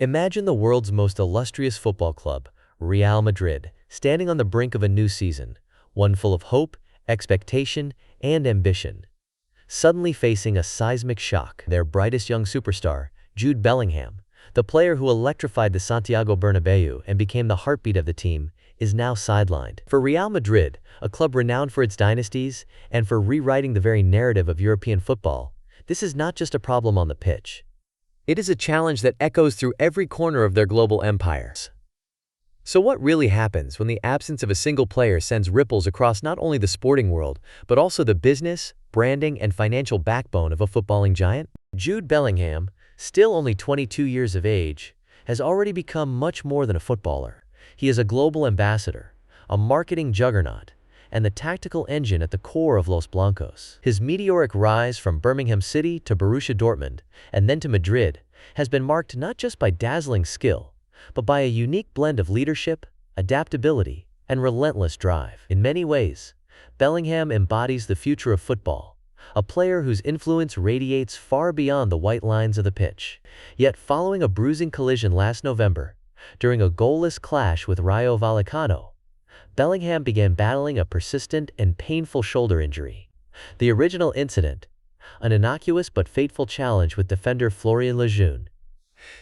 Imagine the world's most illustrious football club, Real Madrid, standing on the brink of a new season, one full of hope, expectation, and ambition. Suddenly facing a seismic shock, their brightest young superstar, Jude Bellingham, the player who electrified the Santiago Bernabeu and became the heartbeat of the team, is now sidelined. For Real Madrid, a club renowned for its dynasties and for rewriting the very narrative of European football, this is not just a problem on the pitch. It is a challenge that echoes through every corner of their global empires. So what really happens when the absence of a single player sends ripples across not only the sporting world, but also the business, branding, and financial backbone of a footballing giant? Jude Bellingham, still only 22 years of age, has already become much more than a footballer. He is a global ambassador, a marketing juggernaut, and the tactical engine at the core of Los Blancos. His meteoric rise from Birmingham City to Borussia Dortmund, and then to Madrid, has been marked not just by dazzling skill, but by a unique blend of leadership, adaptability, and relentless drive. In many ways, Bellingham embodies the future of football, a player whose influence radiates far beyond the white lines of the pitch. Yet following a bruising collision last November, during a goalless clash with Rayo Vallecano, Bellingham began battling a persistent and painful shoulder injury. The original incident, an innocuous but fateful challenge with defender Florian Lejeune,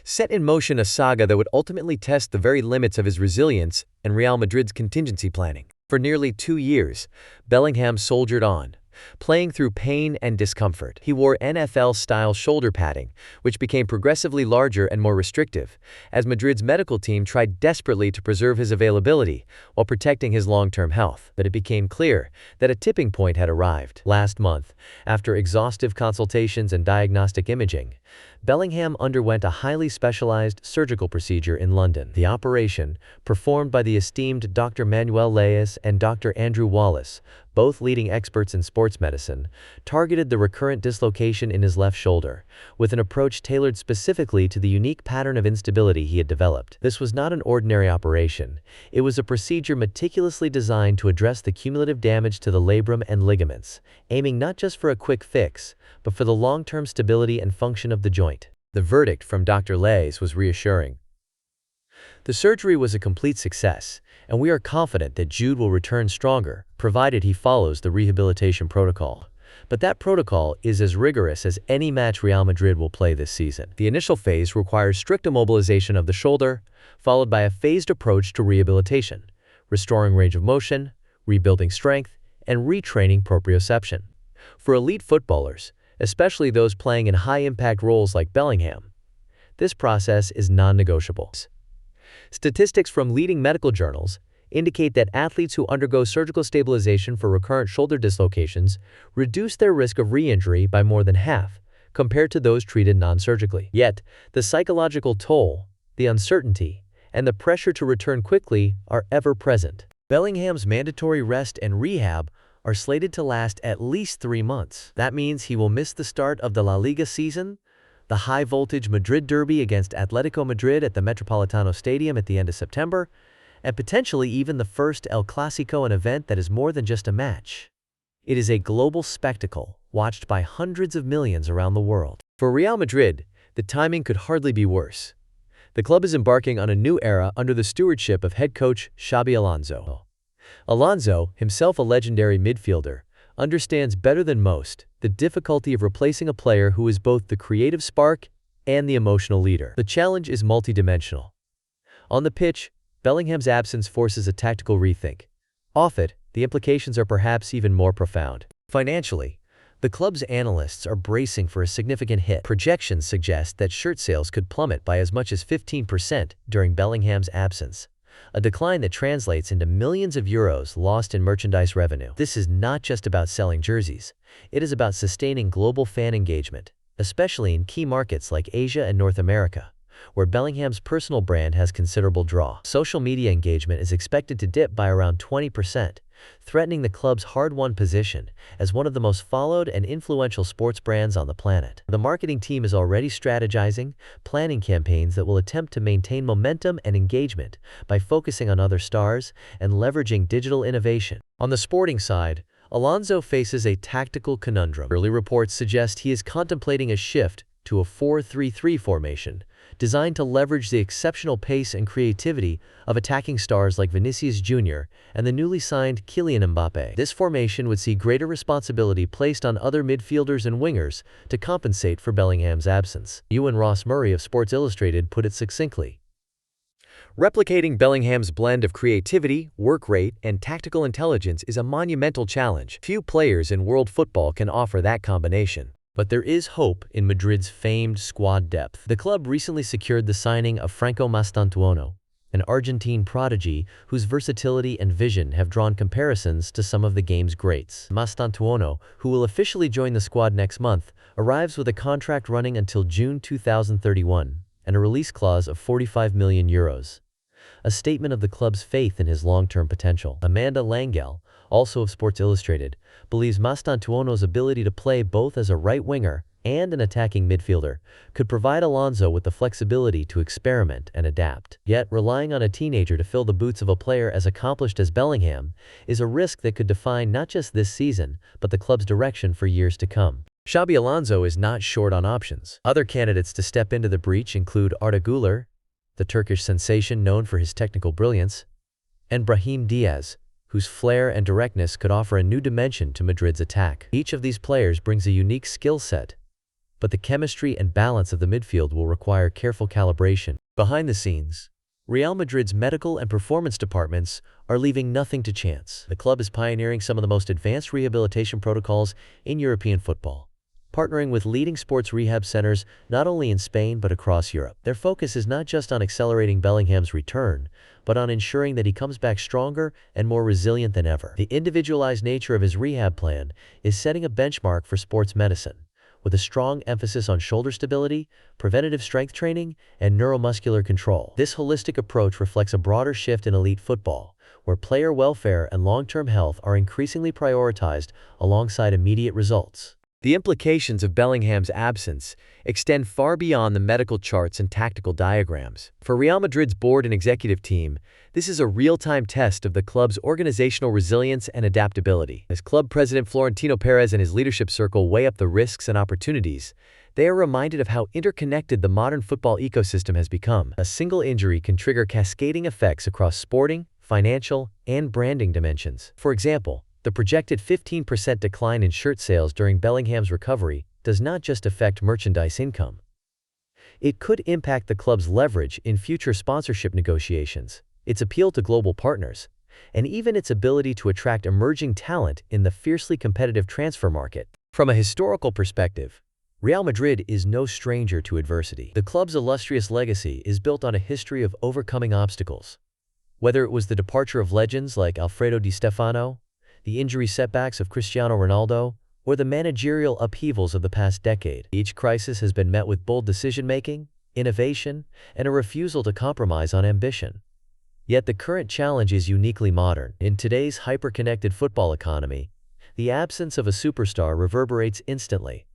set in motion a saga that would ultimately test the very limits of his resilience and Real Madrid's contingency planning. For nearly 2 years, Bellingham soldiered on, playing through pain and discomfort. He wore NFL-style shoulder padding, which became progressively larger and more restrictive, as Madrid's medical team tried desperately to preserve his availability while protecting his long-term health. But it became clear that a tipping point had arrived. Last month, after exhaustive consultations and diagnostic imaging, Bellingham underwent a highly specialized surgical procedure in London. The operation, performed by the esteemed Dr. Manuel Leyes and Dr. Andrew Wallace, both leading experts in sports medicine, targeted the recurrent dislocation in his left shoulder, with an approach tailored specifically to the unique pattern of instability he had developed. This was not an ordinary operation. It was a procedure meticulously designed to address the cumulative damage to the labrum and ligaments, aiming not just for a quick fix, but for the long-term stability and function of the joint. The verdict from Dr. Leyes was reassuring. The surgery was a complete success, and we are confident that Jude will return stronger, provided he follows the rehabilitation protocol. But that protocol is as rigorous as any match Real Madrid will play this season. The initial phase requires strict immobilization of the shoulder, followed by a phased approach to rehabilitation, restoring range of motion, rebuilding strength, and retraining proprioception. For elite footballers, especially those playing in high-impact roles like Bellingham, this process is non-negotiable. Statistics from leading medical journals indicate that athletes who undergo surgical stabilization for recurrent shoulder dislocations reduce their risk of re-injury by more than half compared to those treated non-surgically. Yet, the psychological toll, the uncertainty, and the pressure to return quickly are ever present. Bellingham's mandatory rest and rehab are slated to last at least 3 months. That means he will miss the start of the La Liga season, the high-voltage Madrid derby against Atletico Madrid at the Metropolitano Stadium at the end of September, and potentially even the first El Clasico, an event that is more than just a match. It is a global spectacle, watched by hundreds of millions around the world. For Real Madrid, the timing could hardly be worse. The club is embarking on a new era under the stewardship of head coach Xabi Alonso. Alonso, himself a legendary midfielder, understands better than most the difficulty of replacing a player who is both the creative spark and the emotional leader. The challenge is multidimensional. On the pitch, Bellingham's absence forces a tactical rethink. Off it, the implications are perhaps even more profound. Financially, the club's analysts are bracing for a significant hit. Projections suggest that shirt sales could plummet by as much as 15% during Bellingham's absence, a decline that translates into millions of euros lost in merchandise revenue. This is not just about selling jerseys. It is about sustaining global fan engagement, especially in key markets like Asia and North America, where Bellingham's personal brand has considerable draw. Social media engagement is expected to dip by around 20%, threatening the club's hard-won position as one of the most followed and influential sports brands on the planet. The marketing team is already strategizing, planning campaigns that will attempt to maintain momentum and engagement by focusing on other stars and leveraging digital innovation. On the sporting side, Alonso faces a tactical conundrum. Early reports suggest he is contemplating a shift to a 4-3-3 formation designed to leverage the exceptional pace and creativity of attacking stars like Vinicius Jr. and the newly signed Kylian Mbappe. This formation would see greater responsibility placed on other midfielders and wingers to compensate for Bellingham's absence. Ewan Ross Murray of Sports Illustrated put it succinctly: "Replicating Bellingham's blend of creativity, work rate, and tactical intelligence is a monumental challenge. Few players in world football can offer that combination." But there is hope in Madrid's famed squad depth. The club recently secured the signing of Franco Mastantuono, an Argentine prodigy whose versatility and vision have drawn comparisons to some of the game's greats. Mastantuono, who will officially join the squad next month, arrives with a contract running until June 2031 and a release clause of €45 million. A statement of the club's faith in his long-term potential. Amanda Langell, also of Sports Illustrated, believes Mastantuono's ability to play both as a right winger and an attacking midfielder could provide Alonso with the flexibility to experiment and adapt. Yet, relying on a teenager to fill the boots of a player as accomplished as Bellingham is a risk that could define not just this season, but the club's direction for years to come. Xabi Alonso is not short on options. Other candidates to step into the breach include Arda Güler, the Turkish sensation known for his technical brilliance, and Brahim Diaz, whose flair and directness could offer a new dimension to Madrid's attack. Each of these players brings a unique skill set, but the chemistry and balance of the midfield will require careful calibration. Behind the scenes, Real Madrid's medical and performance departments are leaving nothing to chance. The club is pioneering some of the most advanced rehabilitation protocols in European football, partnering with leading sports rehab centers not only in Spain but across Europe. Their focus is not just on accelerating Bellingham's return, but on ensuring that he comes back stronger and more resilient than ever. The individualized nature of his rehab plan is setting a benchmark for sports medicine, with a strong emphasis on shoulder stability, preventative strength training, and neuromuscular control. This holistic approach reflects a broader shift in elite football, where player welfare and long-term health are increasingly prioritized alongside immediate results. The implications of Bellingham's absence extend far beyond the medical charts and tactical diagrams. For Real Madrid's board and executive team, this is a real-time test of the club's organizational resilience and adaptability. As club president Florentino Perez and his leadership circle weigh up the risks and opportunities, they are reminded of how interconnected the modern football ecosystem has become. A single injury can trigger cascading effects across sporting, financial, and branding dimensions. For example, the projected 15% decline in shirt sales during Bellingham's recovery does not just affect merchandise income. It could impact the club's leverage in future sponsorship negotiations, its appeal to global partners, and even its ability to attract emerging talent in the fiercely competitive transfer market. From a historical perspective, Real Madrid is no stranger to adversity. The club's illustrious legacy is built on a history of overcoming obstacles. Whether it was the departure of legends like Alfredo Di Stefano, the injury setbacks of Cristiano Ronaldo, or the managerial upheavals of the past decade, each crisis has been met with bold decision-making, innovation, and a refusal to compromise on ambition. Yet the current challenge is uniquely modern. In today's hyper-connected football economy, the absence of a superstar reverberates instantly,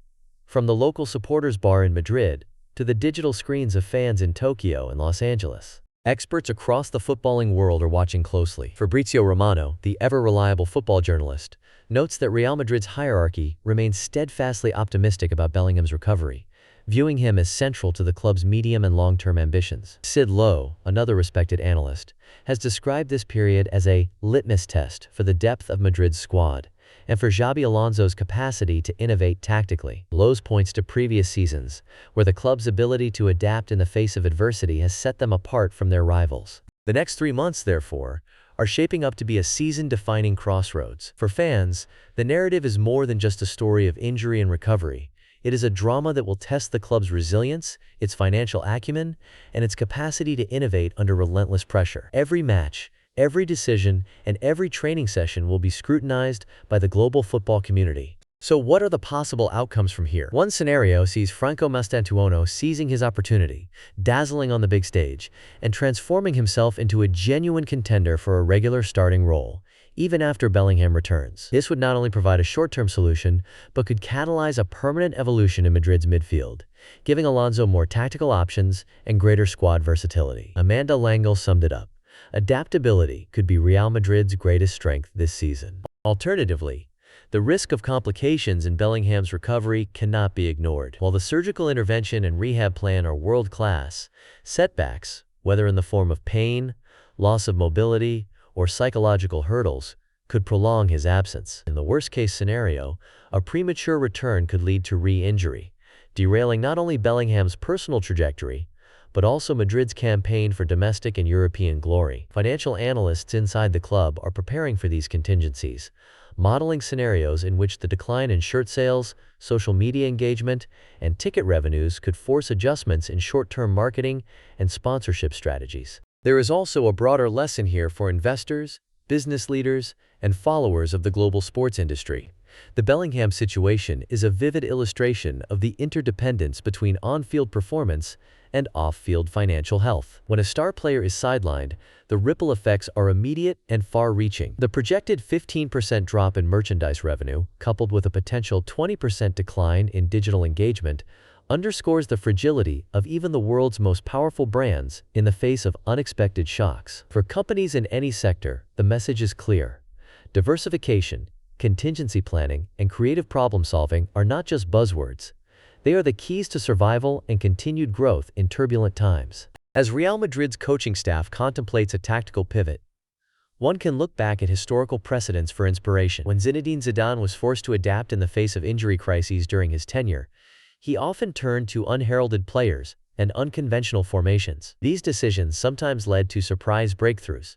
from the local supporters bar in Madrid to the digital screens of fans in Tokyo and Los Angeles. Experts across the footballing world are watching closely. Fabrizio Romano, the ever-reliable football journalist, notes that Real Madrid's hierarchy remains steadfastly optimistic about Bellingham's recovery, viewing him as central to the club's medium and long-term ambitions. Sid Lowe, another respected analyst, has described this period as a litmus test for the depth of Madrid's squad and for Xabi Alonso's capacity to innovate tactically. Lowe points to previous seasons, where the club's ability to adapt in the face of adversity has set them apart from their rivals. The next 3 months, therefore, are shaping up to be a season-defining crossroads. For fans, the narrative is more than just a story of injury and recovery. It is a drama that will test the club's resilience, its financial acumen, and its capacity to innovate under relentless pressure. Every match, every decision, and every training session will be scrutinized by the global football community. So what are the possible outcomes from here? One scenario sees Franco Mastantuono seizing his opportunity, dazzling on the big stage, and transforming himself into a genuine contender for a regular starting role, even after Bellingham returns. This would not only provide a short-term solution, but could catalyze a permanent evolution in Madrid's midfield, giving Alonso more tactical options and greater squad versatility. Amanda Langell summed it up: adaptability could be Real Madrid's greatest strength this season. Alternatively, The risk of complications in Bellingham's recovery cannot be ignored. While the surgical intervention and rehab plan are world-class, setbacks, whether in the form of pain, loss of mobility, or psychological hurdles, could prolong his absence. In the worst-case scenario, a premature return could lead to re-injury, derailing not only Bellingham's personal trajectory, but also Madrid's campaign for domestic and European glory. Financial analysts inside the club are preparing for these contingencies, modeling scenarios in which the decline in shirt sales, social media engagement, and ticket revenues could force adjustments in short-term marketing and sponsorship strategies. There is also a broader lesson here for investors, business leaders, and followers of the global sports industry. The Bellingham situation is a vivid illustration of the interdependence between on-field performance and off-field financial health. When a star player is sidelined, the ripple effects are immediate and far-reaching. The projected 15% drop in merchandise revenue, coupled with a potential 20% decline in digital engagement, underscores the fragility of even the world's most powerful brands in the face of unexpected shocks. For companies in any sector, the message is clear. Diversification, contingency planning, and creative problem-solving are not just buzzwords. They are the keys to survival and continued growth in turbulent times. As Real Madrid's coaching staff contemplates a tactical pivot, one can look back at historical precedents for inspiration. When Zinedine Zidane was forced to adapt in the face of injury crises during his tenure, he often turned to unheralded players and unconventional formations. These decisions sometimes led to surprise breakthroughs.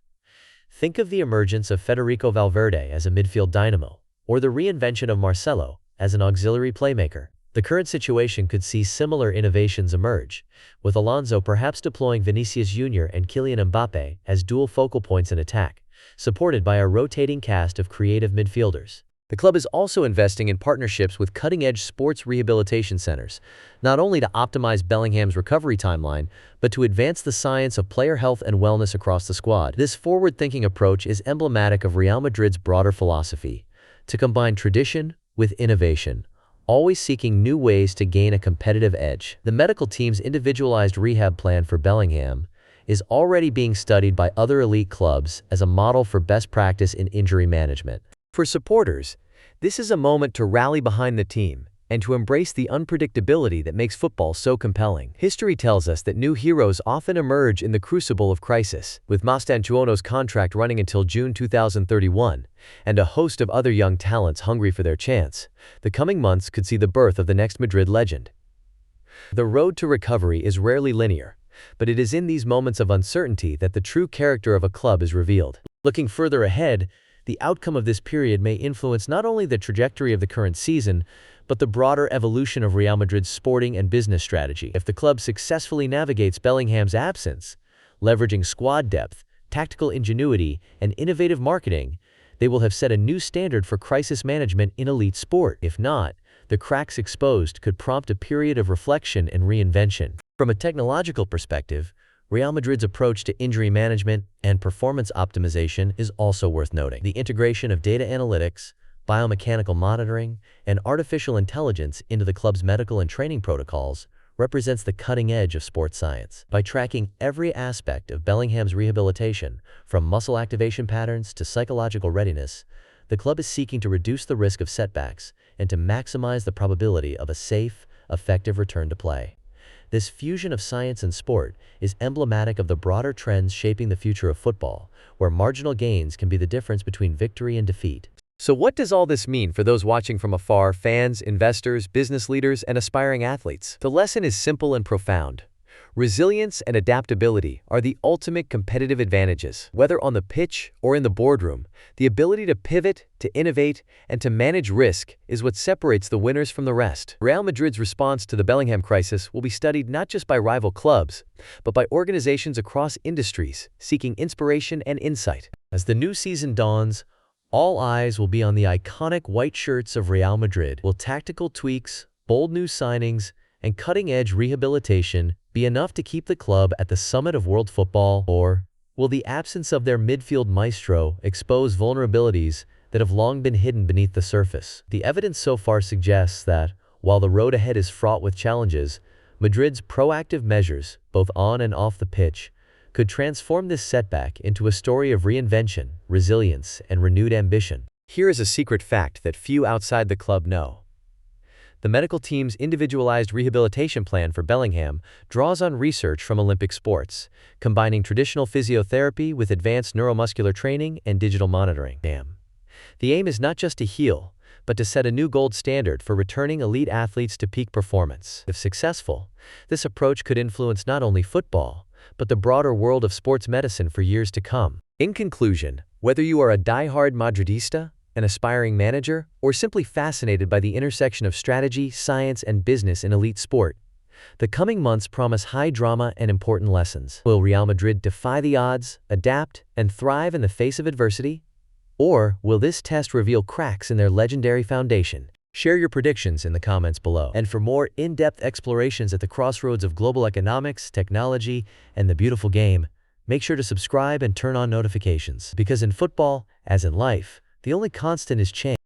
Think of the emergence of Federico Valverde as a midfield dynamo, or the reinvention of Marcelo as an auxiliary playmaker. The current situation could see similar innovations emerge, with Alonso perhaps deploying Vinicius Jr. and Kylian Mbappe as dual focal points in attack, supported by a rotating cast of creative midfielders. The club is also investing in partnerships with cutting-edge sports rehabilitation centers, not only to optimize Bellingham's recovery timeline, but to advance the science of player health and wellness across the squad. This forward-thinking approach is emblematic of Real Madrid's broader philosophy, to combine tradition with innovation, always seeking new ways to gain a competitive edge. The medical team's individualized rehab plan for Bellingham is already being studied by other elite clubs as a model for best practice in injury management. For supporters, this is a moment to rally behind the team and to embrace the unpredictability that makes football so compelling. History tells us that new heroes often emerge in the crucible of crisis. With Mastantuono's contract running until June 2031, and a host of other young talents hungry for their chance, the coming months could see the birth of the next Madrid legend. The road to recovery is rarely linear, but it is in these moments of uncertainty that the true character of a club is revealed. Looking further ahead, the outcome of this period may influence not only the trajectory of the current season, but the broader evolution of Real Madrid's sporting and business strategy. If the club successfully navigates Bellingham's absence, leveraging squad depth, tactical ingenuity, and innovative marketing, they will have set a new standard for crisis management in elite sport. If not, the cracks exposed could prompt a period of reflection and reinvention. From a technological perspective, Real Madrid's approach to injury management and performance optimization is also worth noting. The integration of data analytics, biomechanical monitoring, and artificial intelligence into the club's medical and training protocols represents the cutting edge of sports science. By tracking every aspect of Bellingham's rehabilitation, from muscle activation patterns to psychological readiness, the club is seeking to reduce the risk of setbacks and to maximize the probability of a safe, effective return to play. This fusion of science and sport is emblematic of the broader trends shaping the future of football, where marginal gains can be the difference between victory and defeat. So what does all this mean for those watching from afar, fans, investors, business leaders, and aspiring athletes? The lesson is simple and profound. Resilience and adaptability are the ultimate competitive advantages. Whether on the pitch or in the boardroom, the ability to pivot, to innovate, and to manage risk is what separates the winners from the rest. Real Madrid's response to the Bellingham crisis will be studied not just by rival clubs, but by organizations across industries seeking inspiration and insight. As the new season dawns, all eyes will be on the iconic white shirts of Real Madrid. Will tactical tweaks, bold new signings, and cutting-edge rehabilitation be enough to keep the club at the summit of world football, or will the absence of their midfield maestro expose vulnerabilities that have long been hidden beneath the surface? The evidence so far suggests that, while the road ahead is fraught with challenges, Madrid's proactive measures, both on and off the pitch, could transform this setback into a story of reinvention, resilience, and renewed ambition. Here is a secret fact that few outside the club know. The medical team's individualized rehabilitation plan for Bellingham draws on research from Olympic sports, combining traditional physiotherapy with advanced neuromuscular training and digital monitoring. The aim is not just to heal, but to set a new gold standard for returning elite athletes to peak performance. If successful, this approach could influence not only football, but the broader world of sports medicine for years to come. In conclusion, whether you are a die-hard Madridista, an aspiring manager, or simply fascinated by the intersection of strategy, science, and business in elite sport, the coming months promise high drama and important lessons. Will Real Madrid defy the odds, adapt, and thrive in the face of adversity? Or will this test reveal cracks in their legendary foundation? Share your predictions in the comments below. And for more in-depth explorations at the crossroads of global economics, technology, and the beautiful game, make sure to subscribe and turn on notifications. Because in football, as in life, the only constant is change.